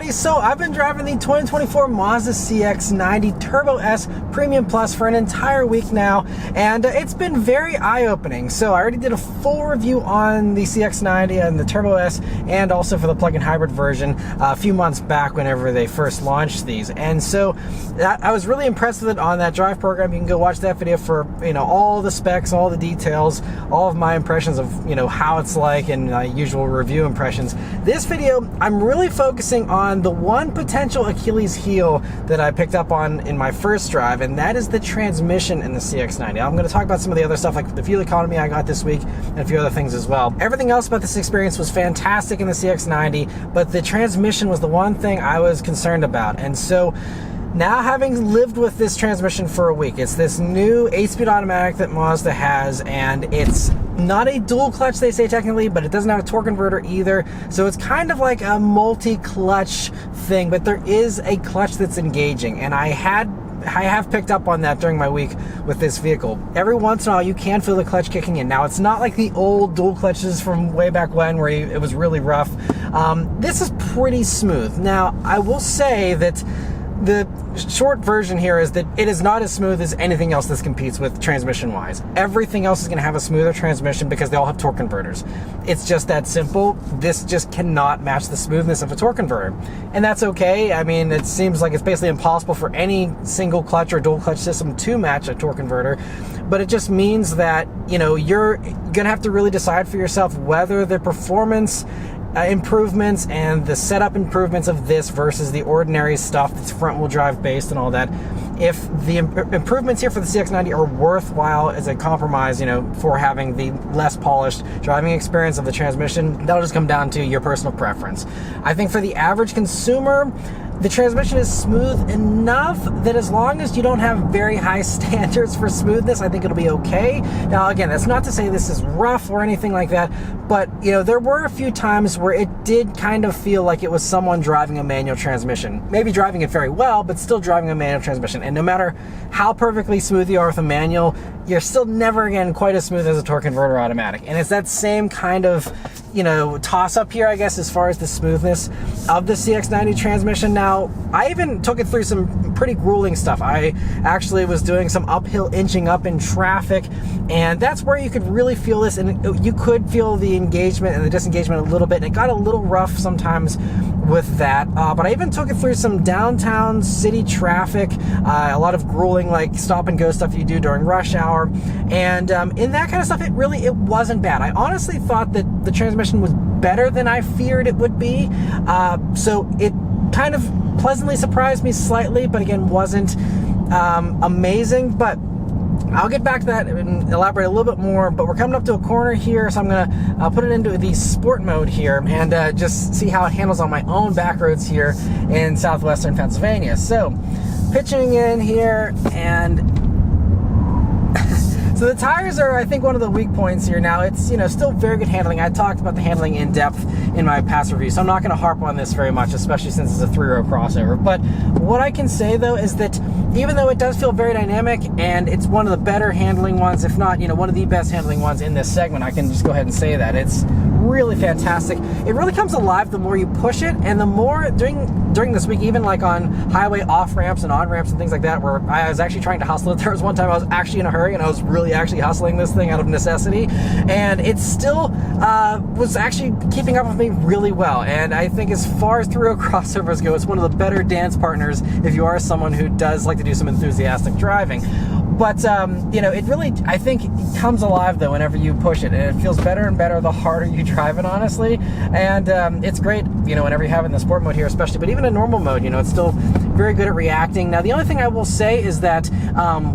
everybody, so I've been driving the 2024 Mazda CX-90 Turbo S Premium Plus for an entire week now, and it's been very eye-opening. So I already did a full review on the CX-90 and the Turbo S, and also for the plug-in hybrid version a few months back whenever they first launched these. And so I was really impressed with it on that drive program. You can go watch that video for all the specs, all the details, all of my impressions of how it's like, and usual review impressions. This video, I'm really focusing on the one potential Achilles heel that I picked up on in my first drive, and that is the transmission in the CX-90. I'm going to talk about some of the other stuff like the fuel economy I got this week and a few other things as well. Everything else about this experience was fantastic in the CX-90, but the transmission was the one thing I was concerned about. And so now, having lived with this transmission for a week, it's this new 8-speed automatic that Mazda has, and it's not a dual clutch, they say technically, but it doesn't have a torque converter either. So it's kind of like a multi-clutch thing, but there is a clutch that's engaging, and I have picked up on that during my week with this vehicle. Every once in a while, you can feel the clutch kicking in. Now, it's not like the old dual clutches from way back when where it was really rough. This is pretty smooth. Now, I will say that the short version here is that it is not as smooth as anything else this competes with transmission-wise. Everything else is going to have a smoother transmission because they all have torque converters. It's just that simple. This just cannot match the smoothness of a torque converter. And that's okay. I mean, it seems like it's basically impossible for any single clutch or dual clutch system to match a torque converter. But it just means that, you're going to have to really decide for yourself whether the performance improvements and the setup improvements of this versus the ordinary stuff that's front-wheel drive based and all that, if the improvements here for the CX-90 are worthwhile as a compromise, for having the less polished driving experience of the transmission, that'll just come down to your personal preference. I think for the average consumer, the transmission is smooth enough that as long as you don't have very high standards for smoothness, I think it'll be okay. Now, again, that's not to say this is rough or anything like that, but there were a few times where it did kind of feel like it was someone driving a manual transmission. Maybe driving it very well, but still driving a manual transmission. And no matter how perfectly smooth you are with a manual, you're still never again quite as smooth as a torque converter automatic. And it's that same kind of toss up here, I guess, as far as the smoothness of the CX-90 transmission. Now, I even took it through some pretty grueling stuff. I actually was doing some uphill inching up in traffic, and that's where you could really feel this, and you could feel the engagement and the disengagement a little bit, and it got a little rough sometimes with that. But I even took it through some downtown city traffic, a lot of grueling like stop and go stuff you do during rush hour, and in that kind of stuff, it wasn't bad. I honestly thought that the transmission was better than I feared it would be, so it kind of pleasantly surprised me slightly, but again wasn't amazing. But I'll get back to that and elaborate a little bit more, but we're coming up to a corner here, so I'm gonna put it into the sport mode here and just see how it handles on my own back roads here in southwestern Pennsylvania. So pitching in here, and so the tires are, I think, one of the weak points here. Now, it's, still very good handling. I talked about the handling in depth in my past review, so I'm not going to harp on this very much, especially since it's a 3-row crossover. But what I can say, though, is that even though it does feel very dynamic, and it's one of the better handling ones, if not, one of the best handling ones in this segment, I can just go ahead and say that. It's really fantastic. It really comes alive the more you push it, and the more during this week, even like on highway off-ramps and on-ramps and things like that, where I was actually trying to hustle it. There was one time I was actually in a hurry, and I was really actually hustling this thing out of necessity, and it still was actually keeping up with me really well. And I think as far as 3-row crossovers go, it's one of the better dance partners if you are someone who does like to do some enthusiastic driving. But, it really, I think, comes alive, though, whenever you push it. And it feels better and better the harder you drive it, honestly. And it's great, whenever you have it in the sport mode here, especially. But even in normal mode, it's still very good at reacting. Now, the only thing I will say is that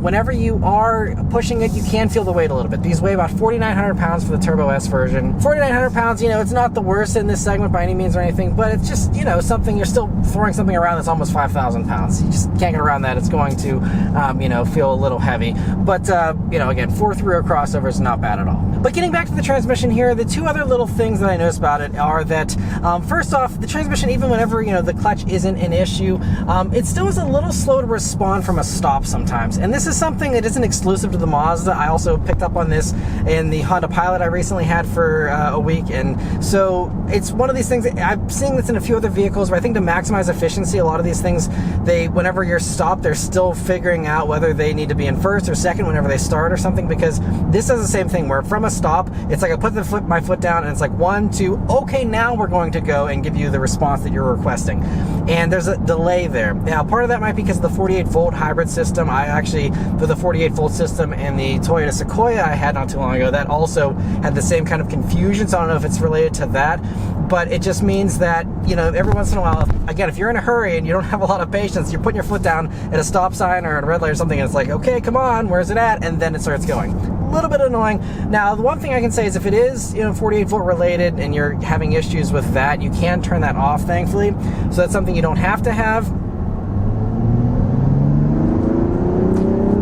whenever you are pushing it, you can feel the weight a little bit. These weigh about 4,900 pounds for the Turbo S version. 4,900 pounds, it's not the worst in this segment by any means or anything, but it's just, something, you're still throwing something around that's almost 5,000 pounds. You just can't get around that. It's going to, feel a little heavy. heavy. But, you know, again, 4.3 crossover is not bad at all. But getting back to the transmission here, the two other little things that I noticed about it are that, first off, the transmission, even whenever, you know, the clutch isn't an issue, it still is a little slow to respond from a stop sometimes. And this is something that isn't exclusive to the Mazda. I also picked up on this in the Honda Pilot I recently had for a week. And so it's one of these things that I'm seeing this in a few other vehicles where I think to maximize efficiency, a lot of these things, whenever you're stopped, they're still figuring out whether they need to be in first or second whenever they start or something, because this does the same thing where from a stop, it's like I put my foot down and it's like 1, 2, okay, now we're going to go and give you the response that you're requesting. And there's a delay there. Now, part of that might be because of the 48-volt hybrid system. I actually, for the 48-volt system and the Toyota Sequoia I had not too long ago, that also had the same kind of confusion, so I don't know if it's related to that. But it just means that, you know, every once in a while, again, if you're in a hurry and you don't have a lot of patience, you're putting your foot down at a stop sign or at a red light or something, and it's like, okay, come on, where's it at? And then it starts going. A little bit annoying. Now, the one thing I can say is if it is, you know, 48-volt related and you're having issues with that, you can turn that off, thankfully. So that's something you don't have to have.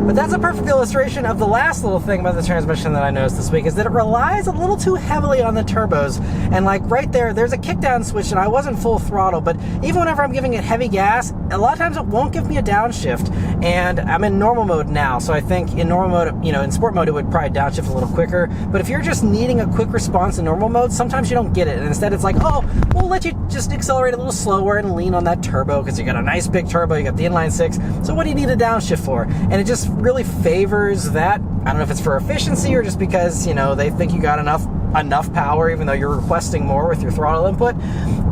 But that's a perfect illustration of the last little thing about the transmission that I noticed this week, is that it relies a little too heavily on the turbos. And like right there's a kickdown switch, and I wasn't full throttle, but even whenever I'm giving it heavy gas, a lot of times it won't give me a downshift. And I'm in normal mode now, so I think in normal mode, you know, in sport mode, it would probably downshift a little quicker. But if you're just needing a quick response in normal mode, sometimes you don't get it. And instead it's like, oh, we'll let you just accelerate a little slower and lean on that turbo because you got a nice big turbo, you got the inline six. So what do you need a downshift for? And it just really favors that. I don't know if it's for efficiency or just because, you know, they think you got enough power even though you're requesting more with your throttle input.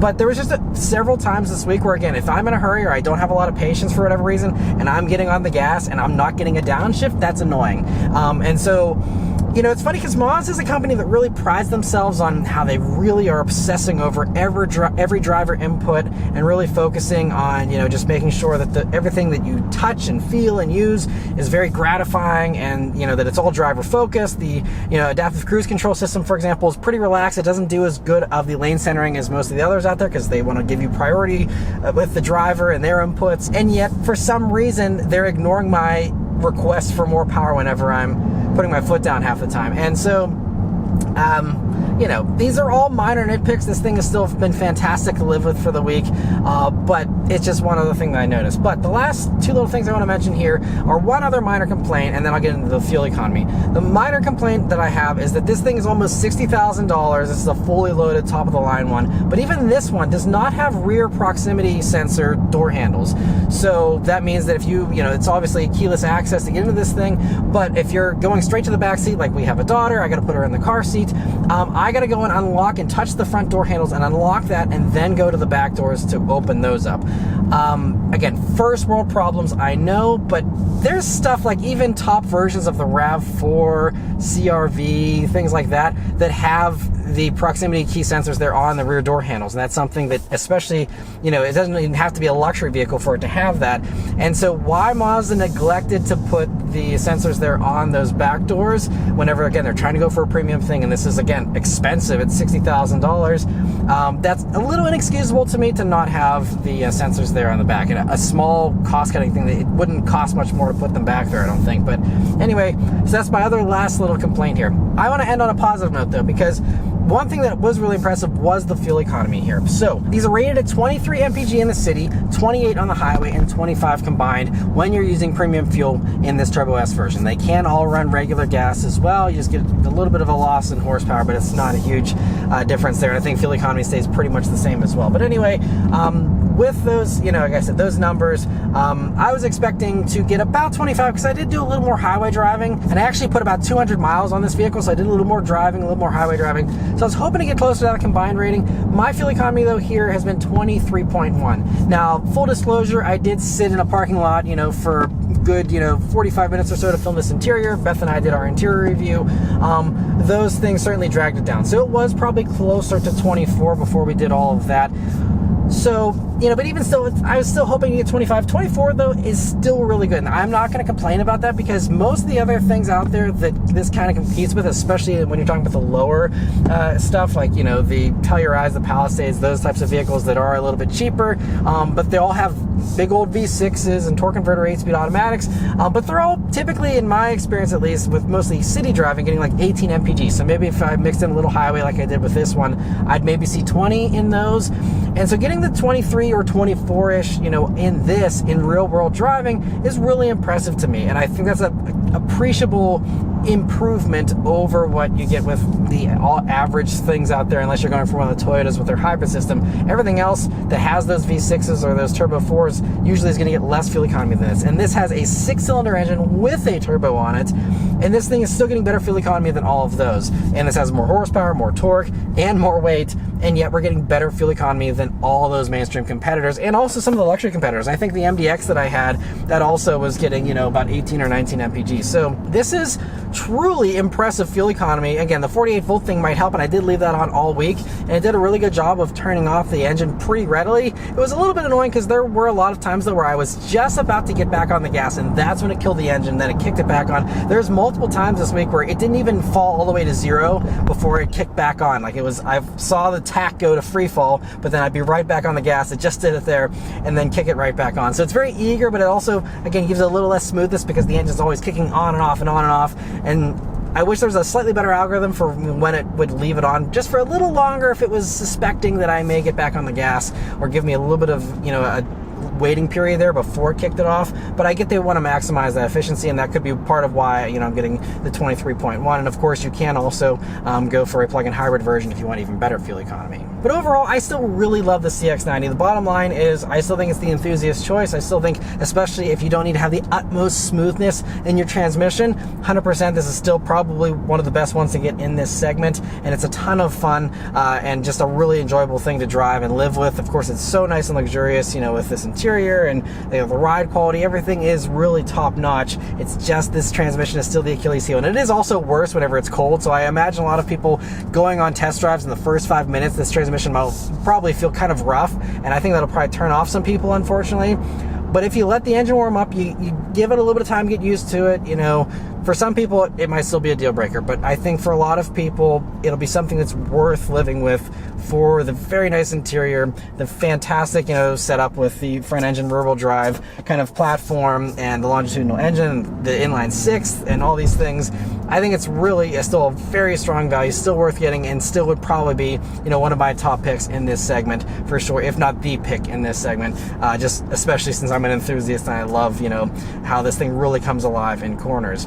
But there was just several times this week where, again, if I'm in a hurry or I don't have a lot of patience for whatever reason and I'm getting on the gas and I'm not getting a downshift, that's annoying. And so, you know, it's funny because Mazda is a company that really prides themselves on how they really are obsessing over every driver input and really focusing on, you know, just making sure that everything that you touch and feel and use is very gratifying, and, you know, that it's all driver focused. The, you know, adaptive cruise control system, for example, is pretty relaxed. It doesn't do as good of the lane centering as most of the others out there because they want to give you priority with the driver and their inputs. And yet, for some reason, they're ignoring my request for more power whenever I'm putting my foot down half the time. And so, you know, these are all minor nitpicks. This thing has still been fantastic to live with for the week, but it's just one other thing that I noticed. But the last two little things I want to mention here are one other minor complaint, and then I'll get into the fuel economy. The minor complaint that I have is that this thing is almost $60,000. This is a fully loaded top of the line one, but even this one does not have rear proximity sensor door handles. So that means that if you know, it's obviously keyless access to get into this thing, but if you're going straight to the back seat, like we have a daughter, I got to put her in the car seat, I got to go and unlock and touch the front door handles and unlock that and then go to the back doors to open those up. Again, first world problems, I know, but there's stuff like even top versions of the RAV4, CR-V, things like that, that have the proximity key sensors there on the rear door handles. And that's something that, especially, you know, it doesn't even have to be a luxury vehicle for it to have that. And so why Mazda neglected to put the sensors there on those back doors whenever, again, they're trying to go for a premium thing, and this is, again, expensive at $60,000, that's a little inexcusable to me to not have the sensors there on the back. And a small cost-cutting thing, that it wouldn't cost much more to put them back there, I don't think. But anyway, so that's my other last little complaint here. I want to end on a positive note, though, because one thing that was really impressive was the fuel economy here. So these are rated at 23 mpg in the city, 28 on the highway, and 25 combined when you're using premium fuel in this Turbo S version. They can all run regular gas as well. You just get a little bit of a loss in horsepower, but it's not a huge difference there. And I think fuel economy stays pretty much the same as well. But anyway, with those, you know, like I said, those numbers, I was expecting to get about 25 because I did do a little more highway driving, and I actually put about 200 miles on this vehicle, so I did a little more driving, a little more highway driving. So I was hoping to get closer to that combined rating. My fuel economy, though, here has been 23.1. Now, full disclosure, I did sit in a parking lot, you know, for good, you know, 45 minutes or so to film this interior. Beth and I did our interior review. Those things certainly dragged it down. So it was probably closer to 24 before we did all of that. So but even still, I was still hoping to get 25. 24 though is still really good, and I'm not going to complain about that because most of the other things out there that this kind of competes with, especially when you're talking about the lower stuff, like the Tellurides, the Palisades, those types of vehicles that are a little bit cheaper, but they all have big old V6s and torque converter 8-speed automatics, but they're all typically, in my experience at least, with mostly city driving, getting like 18 mpg. So maybe if I mixed in a little highway like I did with this one, I'd maybe see 20 in those. And so getting the 23 or 24-ish, in this, in real world driving, is really impressive to me. And I think that's an appreciable improvement over what you get with the all average things out there, unless you're going for one of the Toyotas with their hybrid system. Everything else that has those V6s or those Turbo 4s usually is going to get less fuel economy than this. And this has a 6-cylinder engine with a turbo on it, and this thing is still getting better fuel economy than all of those. And this has more horsepower, more torque, and more weight, and yet we're getting better fuel economy than all those mainstream competitors, and also some of the luxury competitors. I think the MDX that I had, that also was getting, about 18 or 19 mpg. So this is truly impressive fuel economy. Again, the 48 volt thing might help, and I did leave that on all week, and it did a really good job of turning off the engine pretty readily. It was a little bit annoying because there were a lot of times though where I was just about to get back on the gas, and that's when it killed the engine, then it kicked it back on. There's multiple times this week where it didn't even fall all the way to 0 before it kicked back on. Like I saw the tack go to free fall, but then I'd be right back on the gas. It just did it there, and then kick it right back on. So it's very eager, but it also, again, gives it a little less smoothness because the engine's always kicking on and off and on and off. And I wish there was a slightly better algorithm for when it would leave it on just for a little longer if it was suspecting that I may get back on the gas, or give me a little bit of, a waiting period there before it kicked it off. But I get they want to maximize that efficiency, and that could be part of why I'm getting the 23.1. And of course you can also go for a plug-in hybrid version if you want even better fuel economy. But overall, I still really love the CX-90. The bottom line is I still think it's the enthusiast choice. I still think, especially if you don't need to have the utmost smoothness in your transmission, 100% this is still probably one of the best ones to get in this segment, and it's a ton of fun and just a really enjoyable thing to drive and live with. Of course, it's so nice and luxurious, with this interior and the ride quality. Everything is really top notch. It's just this transmission is still the Achilles heel, and it is also worse whenever it's cold. So I imagine a lot of people going on test drives in the first 5 minutes, this transmission will probably feel kind of rough, and I think that'll probably turn off some people, unfortunately. But if you let the engine warm up, you give it a little bit of time to get used to it, for some people it might still be a deal breaker, but I think for a lot of people it'll be something that's worth living with for the very nice interior, the fantastic setup with the front engine rear-wheel drive kind of platform, and the longitudinal engine, the inline sixth, and all these things. I think it's really still a very strong value, still worth getting, and still would probably be one of my top picks in this segment for sure, if not the pick in this segment, just especially since I'm an enthusiast and I love how this thing really comes alive in corners.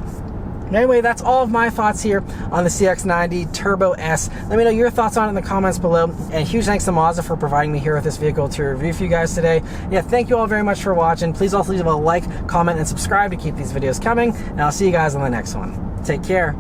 Anyway, that's all of my thoughts here on the CX-90 Turbo S. Let me know your thoughts on it in the comments below. And huge thanks to Mazda for providing me here with this vehicle to review for you guys today. Yeah, thank you all very much for watching. Please also leave a like, comment, and subscribe to keep these videos coming. And I'll see you guys on the next one. Take care.